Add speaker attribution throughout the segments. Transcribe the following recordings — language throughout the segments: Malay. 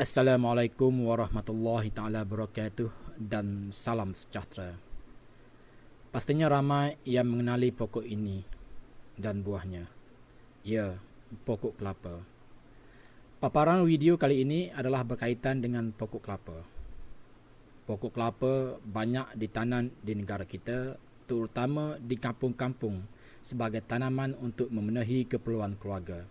Speaker 1: Assalamualaikum warahmatullahi taala wabarakatuh dan salam sejahtera. Pastinya ramai yang mengenali pokok ini dan buahnya. Ya, pokok kelapa. Paparan video kali ini adalah berkaitan dengan pokok kelapa. Pokok kelapa banyak ditanam di negara kita, terutama di kampung-kampung sebagai tanaman untuk memenuhi keperluan keluarga.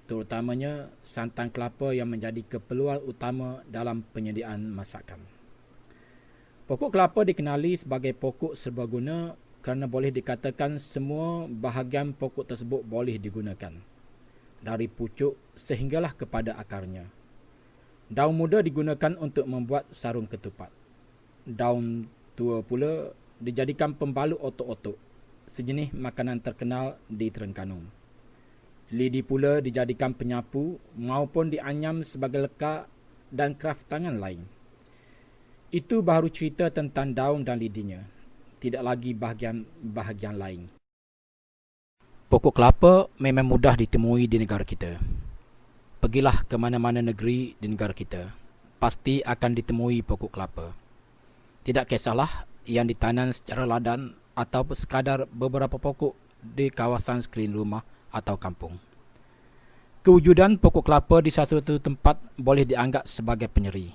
Speaker 1: Terutamanya santan kelapa yang menjadi keperluan utama dalam penyediaan masakan. Pokok kelapa dikenali sebagai pokok serbaguna kerana boleh dikatakan semua bahagian pokok tersebut boleh digunakan, dari pucuk sehinggalah kepada akarnya. Daun muda digunakan untuk membuat sarung ketupat. Daun tua pula dijadikan pembalut otok-otok, sejenis makanan terkenal di Terengganu. Lidi pula dijadikan penyapu maupun dianyam sebagai lekak dan kraftangan lain. Itu baru cerita tentang daun dan lidinya, tidak lagi bahagian lain. Pokok kelapa memang mudah ditemui di negara kita. Pergilah ke mana-mana negeri di negara kita, pasti akan ditemui pokok kelapa. Tidak kisahlah yang ditanam secara ladan atau sekadar beberapa pokok di kawasan sekeliling rumah atau kampung. Kewujudan pokok kelapa di satu tempat boleh dianggap sebagai penyeri.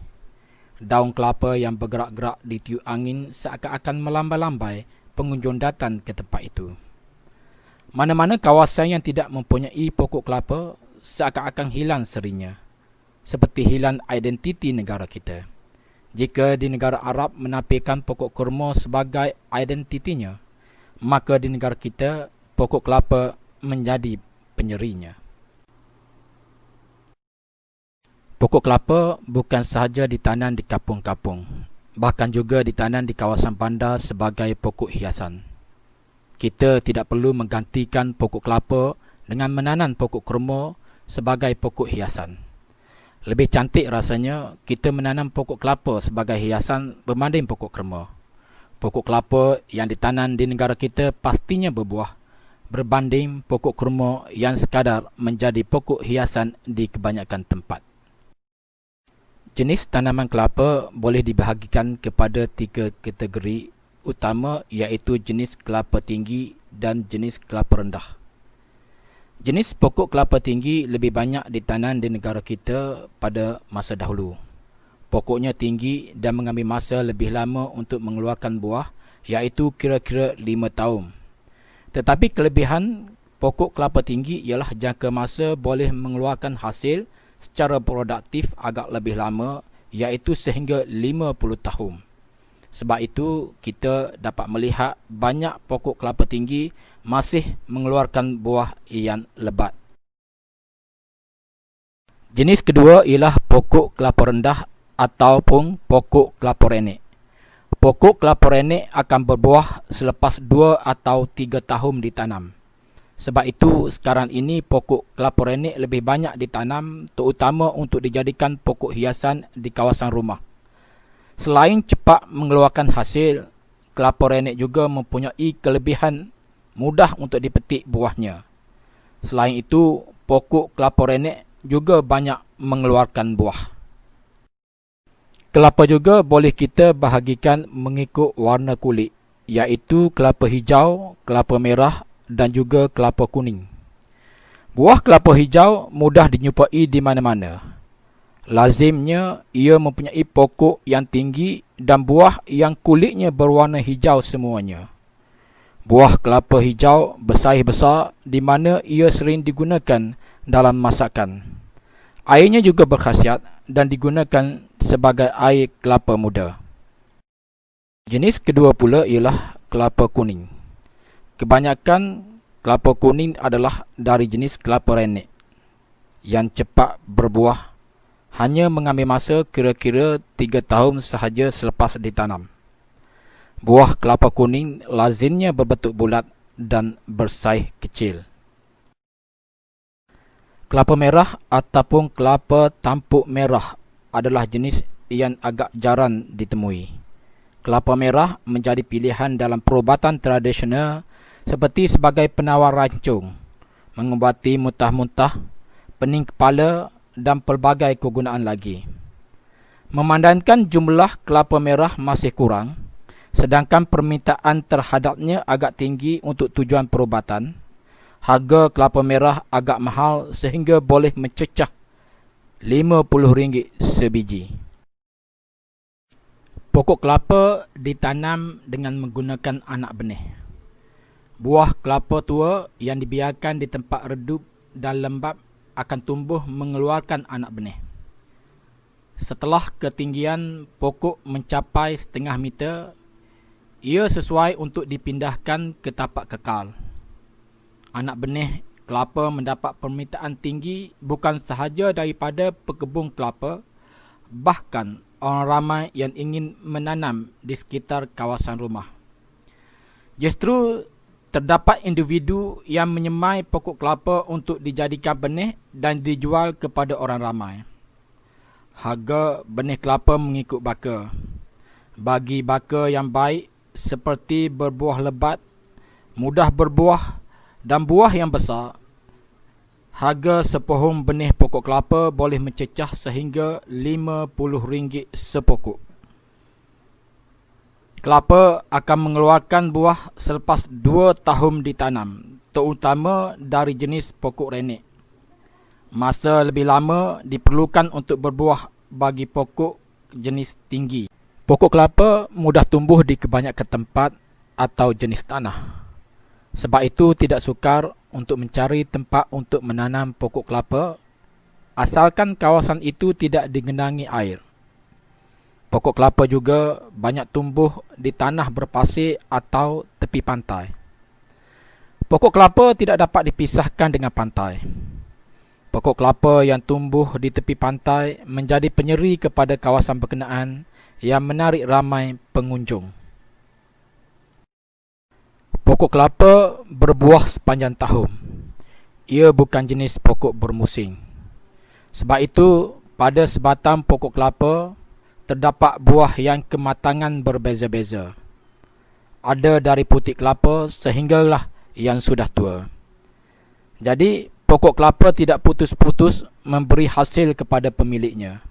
Speaker 1: Daun kelapa yang bergerak-gerak ditiup angin seakan-akan melambai-lambai pengunjung datang ke tempat itu. Mana-mana kawasan yang tidak mempunyai pokok kelapa seakan-akan hilang serinya, seperti hilang identiti negara kita. Jika di negara Arab menafikan pokok kurma sebagai identitinya, maka di negara kita pokok kelapa menjadi penyerinya. Pokok kelapa bukan sahaja ditanam di kampung-kampung, bahkan juga ditanam di kawasan bandar sebagai pokok hiasan. Kita tidak perlu menggantikan pokok kelapa dengan menanam pokok kurma sebagai pokok hiasan. Lebih cantik rasanya kita menanam pokok kelapa sebagai hiasan berbanding pokok kurma. Pokok kelapa yang ditanam di negara kita pastinya berbuah, berbanding pokok kurma yang sekadar menjadi pokok hiasan di kebanyakan tempat. Jenis tanaman kelapa boleh dibahagikan kepada 3 kategori utama, iaitu jenis kelapa tinggi dan jenis kelapa rendah. Jenis pokok kelapa tinggi lebih banyak ditanam di negara kita pada masa dahulu. Pokoknya tinggi dan mengambil masa lebih lama untuk mengeluarkan buah, iaitu kira-kira 5 tahun. Tetapi kelebihan pokok kelapa tinggi ialah jangka masa boleh mengeluarkan hasil secara produktif agak lebih lama, iaitu sehingga 50 tahun. Sebab itu, kita dapat melihat banyak pokok kelapa tinggi masih mengeluarkan buah yang lebat. Jenis kedua ialah pokok kelapa rendah ataupun pokok kelapa renek. Pokok kelapa renek akan berbuah selepas 2 atau 3 tahun ditanam. Sebab itu, sekarang ini pokok kelapa renek lebih banyak ditanam, terutama untuk dijadikan pokok hiasan di kawasan rumah. Selain cepat mengeluarkan hasil, kelapa renek juga mempunyai kelebihan mudah untuk dipetik buahnya. Selain itu, pokok kelapa renek juga banyak mengeluarkan buah. Kelapa juga boleh kita bahagikan mengikut warna kulit, iaitu kelapa hijau, kelapa merah dan juga kelapa kuning. Buah kelapa hijau mudah dijumpai di mana-mana. Lazimnya ia mempunyai pokok yang tinggi dan buah yang kulitnya berwarna hijau semuanya. Buah kelapa hijau bersaiz besar di mana ia sering digunakan dalam masakan. Airnya juga berkhasiat dan digunakan sebagai air kelapa muda. Jenis kedua pula ialah kelapa kuning. Kebanyakan kelapa kuning adalah dari jenis kelapa renek yang cepat berbuah, hanya mengambil masa kira-kira 3 tahun sahaja selepas ditanam. Buah kelapa kuning lazimnya berbentuk bulat dan bersaiz kecil. Kelapa merah ataupun kelapa tampuk merah adalah jenis yang agak jarang ditemui. Kelapa merah menjadi pilihan dalam perubatan tradisional seperti sebagai penawar rancung, mengubati muntah-muntah, pening kepala dan pelbagai kegunaan lagi. Memandangkan jumlah kelapa merah masih kurang, sedangkan permintaan terhadapnya agak tinggi untuk tujuan perubatan, harga kelapa merah agak mahal sehingga boleh mencecah RM50 sebiji. Pokok kelapa ditanam dengan menggunakan anak benih. Buah kelapa tua yang dibiarkan di tempat redup dan lembap akan tumbuh mengeluarkan anak benih. Setelah ketinggian pokok mencapai 0,5 meter, ia sesuai untuk dipindahkan ke tapak kekal. Anak benih kelapa mendapat permintaan tinggi bukan sahaja daripada pekebun kelapa, bahkan orang ramai yang ingin menanam di sekitar kawasan rumah. Justru terdapat individu yang menyemai pokok kelapa untuk dijadikan benih dan dijual kepada orang ramai. Harga benih kelapa mengikut baka. Bagi baka yang baik seperti berbuah lebat, mudah berbuah dan buah yang besar, harga sepohong benih pokok kelapa boleh mencecah sehingga RM50 sepokok. Kelapa akan mengeluarkan buah selepas 2 tahun ditanam, terutama dari jenis pokok renek. Masa lebih lama diperlukan untuk berbuah bagi pokok jenis tinggi. Pokok kelapa mudah tumbuh di kebanyakan tempat atau jenis tanah. Sebab itu tidak sukar untuk mencari tempat untuk menanam pokok kelapa, asalkan kawasan itu tidak digenangi air. Pokok kelapa juga banyak tumbuh di tanah berpasir atau tepi pantai. Pokok kelapa tidak dapat dipisahkan dengan pantai. Pokok kelapa yang tumbuh di tepi pantai menjadi penyeri kepada kawasan berkenaan yang menarik ramai pengunjung. Pokok kelapa berbuah sepanjang tahun. Ia bukan jenis pokok bermusim. Sebab itu, pada sebatang pokok kelapa, terdapat buah yang kematangan berbeza-beza. Ada dari putih kelapa sehinggalah yang sudah tua. Jadi, pokok kelapa tidak putus-putus memberi hasil kepada pemiliknya.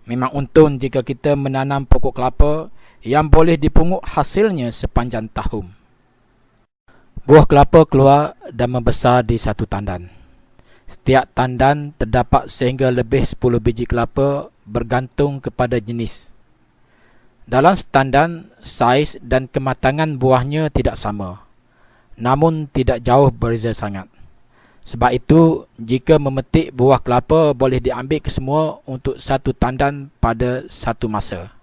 Speaker 1: Memang untung jika kita menanam pokok kelapa yang boleh dipungut hasilnya sepanjang tahun. Buah kelapa keluar dan membesar di satu tandan. Setiap tandan terdapat sehingga lebih 10 biji kelapa bergantung kepada jenis. Dalam setandan, saiz dan kematangan buahnya tidak sama, namun tidak jauh berbeza sangat. Sebab itu, jika memetik buah kelapa boleh diambil kesemua untuk satu tandan pada satu masa.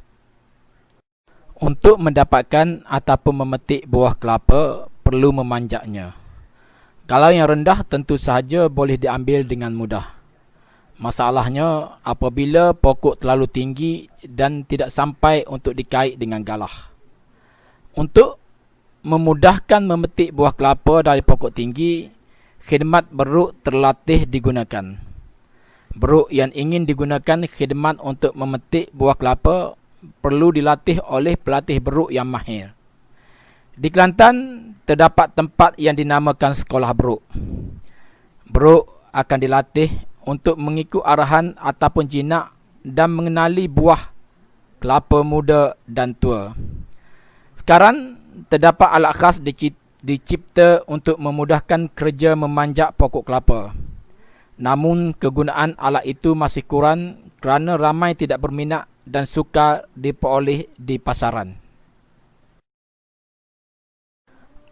Speaker 1: Untuk mendapatkan ataupun memetik buah kelapa, perlu memanjaknya. Kalau yang rendah tentu sahaja boleh diambil dengan mudah. Masalahnya apabila pokok terlalu tinggi dan tidak sampai untuk dikait dengan galah. Untuk memudahkan memetik buah kelapa dari pokok tinggi, khidmat beruk terlatih digunakan. Beruk yang ingin digunakan khidmat untuk memetik buah kelapa perlu dilatih oleh pelatih beruk yang mahir. Di Kelantan, terdapat tempat yang dinamakan sekolah beruk. Beruk akan dilatih untuk mengikut arahan ataupun jinak dan mengenali buah kelapa muda dan tua. Sekarang, terdapat alat khas dicipta untuk memudahkan kerja memanjak pokok kelapa. Namun, kegunaan alat itu masih kurang kerana ramai tidak berminat dan sukar diperoleh di pasaran.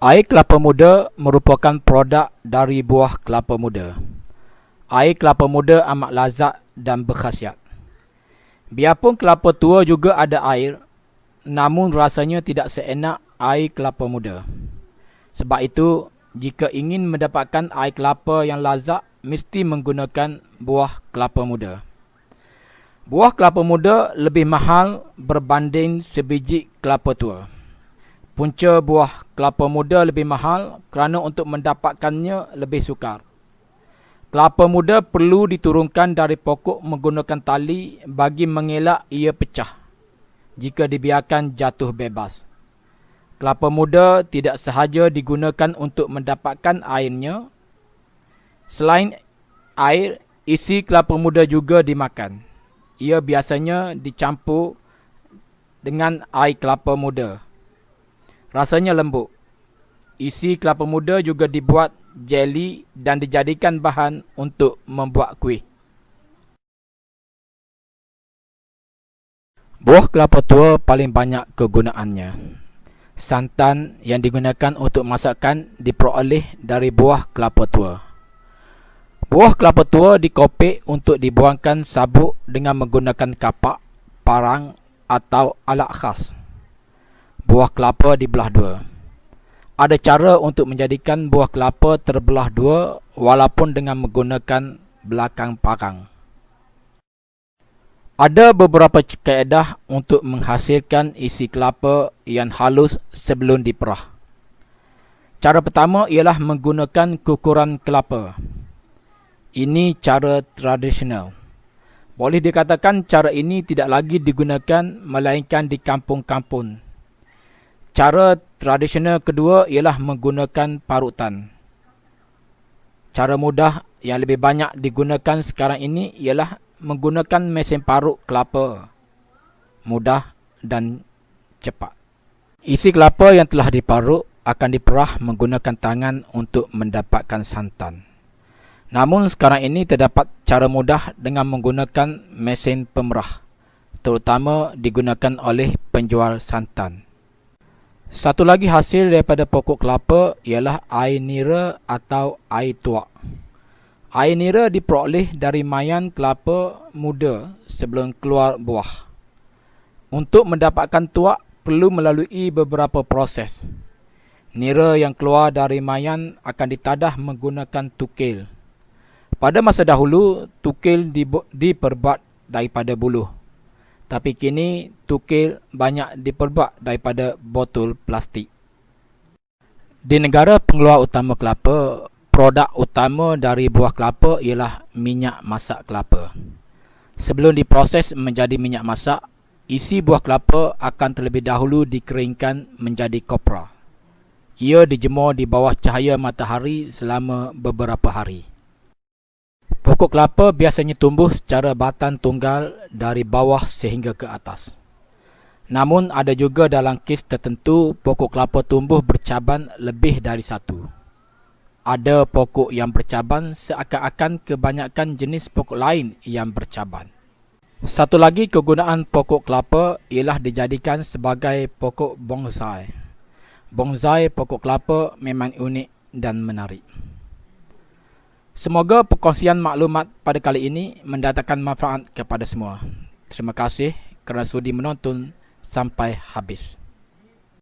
Speaker 1: Air kelapa muda merupakan produk dari buah kelapa muda. Air kelapa muda amat lazat dan berkhasiat. Biarpun kelapa tua juga ada air, namun rasanya tidak seenak air kelapa muda. Sebab itu, jika ingin mendapatkan air kelapa yang lazat, mesti menggunakan buah kelapa muda. Buah kelapa muda lebih mahal berbanding sebiji kelapa tua. Punca buah kelapa muda lebih mahal kerana untuk mendapatkannya lebih sukar. Kelapa muda perlu diturunkan dari pokok menggunakan tali bagi mengelak ia pecah jika dibiarkan jatuh bebas. Kelapa muda tidak sahaja digunakan untuk mendapatkan airnya. Selain air, isi kelapa muda juga dimakan. ia biasanya dicampur dengan air kelapa muda. Rasanya lembut. Isi kelapa muda juga dibuat jeli dan dijadikan bahan untuk membuat kuih. Buah kelapa tua paling banyak kegunaannya. Santan yang digunakan untuk masakan diperoleh dari buah kelapa tua. Buah kelapa tua dikopek untuk dibuangkan sabuk dengan menggunakan kapak, parang atau alat khas. Buah kelapa dibelah dua. Ada cara untuk menjadikan buah kelapa terbelah dua walaupun dengan menggunakan belakang parang. Ada beberapa kaedah untuk menghasilkan isi kelapa yang halus sebelum diperah. Cara pertama ialah menggunakan kukuran kelapa. Ini cara tradisional. Boleh dikatakan cara ini tidak lagi digunakan melainkan di kampung-kampung. Cara tradisional kedua ialah menggunakan parutan. Cara mudah yang lebih banyak digunakan sekarang ini ialah menggunakan mesin parut kelapa. Mudah dan cepat. Isi kelapa yang telah diparut akan diperah menggunakan tangan untuk mendapatkan santan. Namun sekarang ini terdapat cara mudah dengan menggunakan mesin pemerah, terutama digunakan oleh penjual santan. Satu lagi hasil daripada pokok kelapa ialah air nira atau air tuak. Air nira diperoleh dari mayan kelapa muda sebelum keluar buah. Untuk mendapatkan tuak perlu melalui beberapa proses. Nira yang keluar dari mayan akan ditadah menggunakan tukil. Pada masa dahulu, tukil diperbuat daripada buluh. Tapi kini, tukil banyak diperbuat daripada botol plastik. Di negara pengeluar utama kelapa, produk utama dari buah kelapa ialah minyak masak kelapa. Sebelum diproses menjadi minyak masak, isi buah kelapa akan terlebih dahulu dikeringkan menjadi kopra. Ia dijemur di bawah cahaya matahari selama beberapa hari. Pokok kelapa biasanya tumbuh secara batang tunggal dari bawah sehingga ke atas. Namun ada juga dalam kes tertentu pokok kelapa tumbuh bercaban lebih dari satu. Ada pokok yang bercaban seakan-akan kebanyakan jenis pokok lain yang bercaban. Satu lagi kegunaan pokok kelapa ialah dijadikan sebagai pokok bonsai. Bonsai pokok kelapa memang unik dan menarik. Semoga perkongsian maklumat pada kali ini mendatangkan manfaat kepada semua. Terima kasih kerana sudi menonton sampai habis.